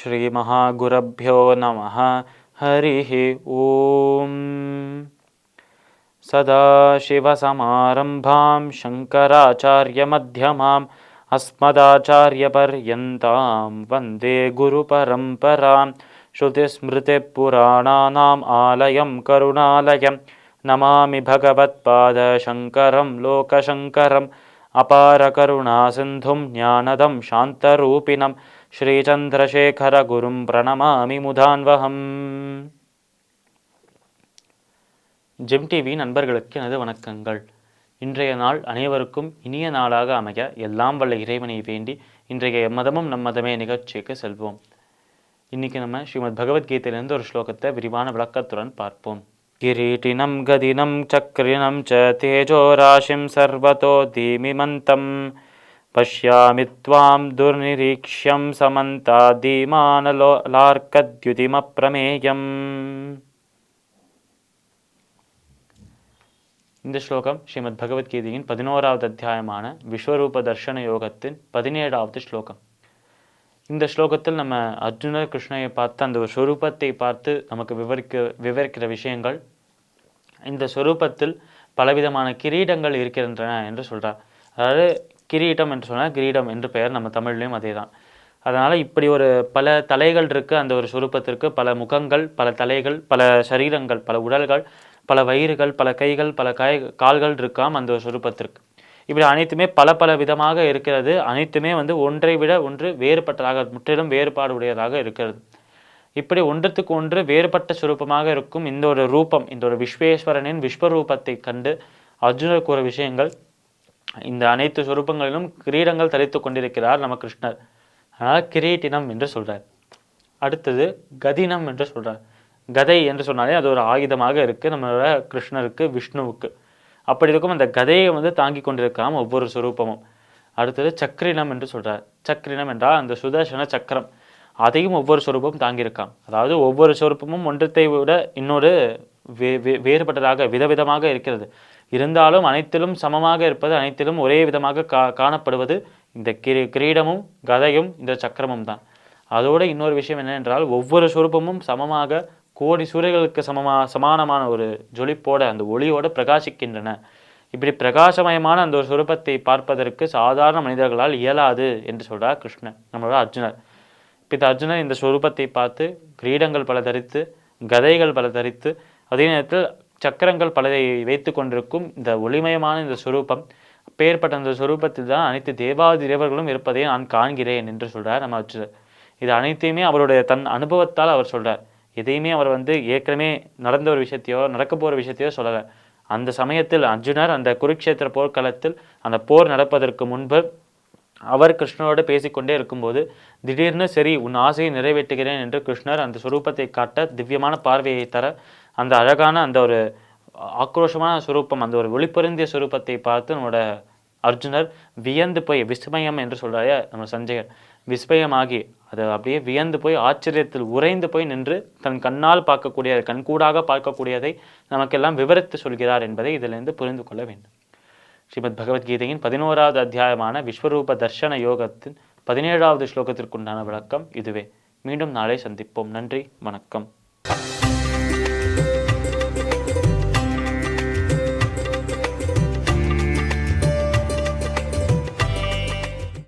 श्रीमहागुरभ्यो नमः। हरिः ओम्। सदाशिवसमारम्भां शङ्कराचार्यमध्यमाम् अस्मदाचार्यपर्यन्तां वन्दे गुरुपरम्परां। श्रुतिस्मृतिपुराणानाम् आलयं करुणालयं नमामि भगवत्पादशङ्करं लोकशङ्करम्। अपारकरुणासिन्धुं ज्ञानदं शान्तरूपिणं श्रीचन्द्रशेखरगुरुं प्रणमामि मुदान्वहम्. ஜெம் டிவி நண்பர்களுக்கு எனது வணக்கங்கள். இன்றைய நாள் அனைவருக்கும் இனிய நாளாக அமைய எல்லாம் வல்ல இறைவனை வேண்டி இன்றைய எம்மதமும் நம்மதமே நிகழ்ச்சிக்கு செல்வோம். இன்னைக்கு நம்ம ஸ்ரீமத் பகவத்கீதையிலிருந்து ஒரு ஸ்லோகத்தை விரிவான விளக்கத்துடன் பார்ப்போம். கிரீட்டினம் கதினம் சக்ரினம் ச தேஜோ ராசிம் சர்வதோ தீமிமந்தம் பஷ்யாமி த்வாம் துர்நிரீக்ஷ்யம் சமந்தா தீமானலோலார்க்கத்யுதிமப்ரமேயம். இந்த ஸ்லோகம் ஸ்ரீமத் பகவத்கீதையின் 11வது அத்தியாயமான விஸ்வரூப தர்ஷன யோகத்தின் 17வது ஸ்லோகம். இந்த ஸ்லோகத்தில் நம்ம அர்ஜுனர் கிருஷ்ணரை பார்த்து அந்த ஒரு ஸ்வரூபத்தை பார்த்து நமக்கு விவரிக்கிற விஷயங்கள், இந்த ஸ்வரூபத்தில் பலவிதமான கிரீடங்கள் இருக்கின்றன என்று சொல்கிறார். அதாவது கிரீடம் என்று சொன்னால் கிரீடம் என்று பெயர், நம்ம தமிழ்லையும் அதே தான். அதனால் இப்படி ஒரு பல தலைகள் இருக்குது அந்த ஒரு ஸ்வரூபத்திற்கு, பல முகங்கள், பல தலைகள், பல சரீரங்கள், பல உடல்கள், பல வயிறுகள், பல கைகள், பல கால்கள் இருக்காம் அந்த ஒரு சுரூபத்திற்கு. இப்படி அனைத்துமே பல பல விதமாக இருக்கிறது. அனைத்துமே ஒன்றை விட ஒன்று வேறுபட்டதாக, முற்றிலும் வேறுபாடு உடையதாக இருக்கிறது. இப்படி ஒன்றுத்துக்கு ஒன்று வேறுபட்ட சுரூபமாக இருக்கும் இந்த ஒரு ரூபம், இந்த ஒரு விஸ்வேஸ்வரனின் விஸ்வரூபத்தை கண்டு அர்ஜுனர் கூற விஷயங்கள், இந்த அனைத்து சுரூபங்களிலும் கிரீடங்கள் தரித்து கொண்டிருக்கிறார் நம்ம கிருஷ்ணர். அதனால் கிரீட்டினம் என்று சொல்றார். அடுத்தது கதினம் என்று சொல்றார். கதை என்று சொன்னாலே அது ஒரு ஆயுதமாக இருக்குது நம்மளோட கிருஷ்ணருக்கு, விஷ்ணுவுக்கு. அப்படி இருக்கும் அந்த கதையை தாங்கி கொண்டிருக்காம ஒவ்வொரு சுரூபமும். அடுத்தது சக்கரினம் என்று சொல்கிறார். சக்கரினம் என்றால் அந்த சுதர்சன சக்கரம், அதையும் ஒவ்வொரு சுரூபம் தாங்கியிருக்காம். அதாவது ஒவ்வொரு சுரூபமும் ஒன்றத்தை விட இன்னொரு வேறுபட்டதாக விதவிதமாக இருக்கிறது. இருந்தாலும் அனைத்திலும் சமமாக இருப்பது, அனைத்திலும் ஒரே விதமாக காணப்படுவது இந்த கிரீடமும் கதையும் இந்த சக்கரமும் தான். அதோடு இன்னொரு விஷயம் என்னவென்றால் ஒவ்வொரு சுரூபமும் சமமாக கோடி சூரியர்களுக்கு சமானமான ஒரு ஜொலிப்போட, அந்த ஒளியோடு பிரகாசிக்கின்றன. இப்படி பிரகாசமயமான அந்த ஒரு சுரூபத்தை பார்ப்பதற்கு சாதாரண மனிதர்களால் இயலாது என்று சொல்றார் கிருஷ்ணன், நம்மளோட அர்ஜுனர். இப்போ அர்ஜுனர் இந்த சுரூபத்தை பார்த்து கிரீடங்கள் பல தரித்து, கதைகள் பல தரித்து, அதே நேரத்தில் சக்கரங்கள் பலதை வைத்து கொண்டிருக்கும் இந்த ஒளிமயமான இந்த சுரூபம், அப்பேற்பட்ட அந்த சுரூபத்தில் தான் அனைத்து தேவாதி தேவர்களும் இருப்பதை நான் காண்கிறேன் என்று சொல்றார் நம்ம அர்ஜுனர். இது அனைத்தையுமே அவருடைய தன் அனுபவத்தால் அவர் சொல்றார். எதையுமே அவர் ஏற்கனவே நடந்த ஒரு விஷயத்தையோ நடக்க போகிற விஷயத்தையோ சொல்லலை. அந்த சமயத்தில் அர்ஜுனர் அந்த குருக்ஷேத்திர போர்க்களத்தில் அந்த போர் நடப்பதற்கு முன்பு அவர் கிருஷ்ணரோடு பேசிக்கொண்டே இருக்கும்போது திடீர்னு சரி உன் ஆசையை நிறைவேற்றுகிறேன் என்று கிருஷ்ணர் அந்த சுரூபத்தை காட்ட, திவ்யமான பார்வையை தர, அந்த அழகான அந்த ஒரு ஆக்ரோஷமான சுரூபம், அந்த ஒரு ஒளிப்பொருந்திய சுரூபத்தை பார்த்து நம்மளோட அர்ஜுனர் வியந்து போய், விஸ்மயம் என்று சொல்கிறாய நம்ம சஞ்சயர், விஸ்மயமாகி அது அப்படியே வியந்து போய் ஆச்சரியத்தில் உறைந்து போய் நின்று தன் கண்ணால் பார்க்கக்கூடியதை, கண்கூடாக பார்க்கக்கூடியதை நமக்கெல்லாம் விவரித்து சொல்கிறார் என்பதை இதிலிருந்து புரிந்து கொள்ள வேண்டும். ஸ்ரீமத் பகவத்கீதையின் 11வது அத்தியாயமான விஸ்வரூப தர்ஷன யோகத்தின் 17வது ஸ்லோகத்திற்குண்டான விளக்கம் இதுவே. மீண்டும் நாளை சந்திப்போம். நன்றி, வணக்கம்.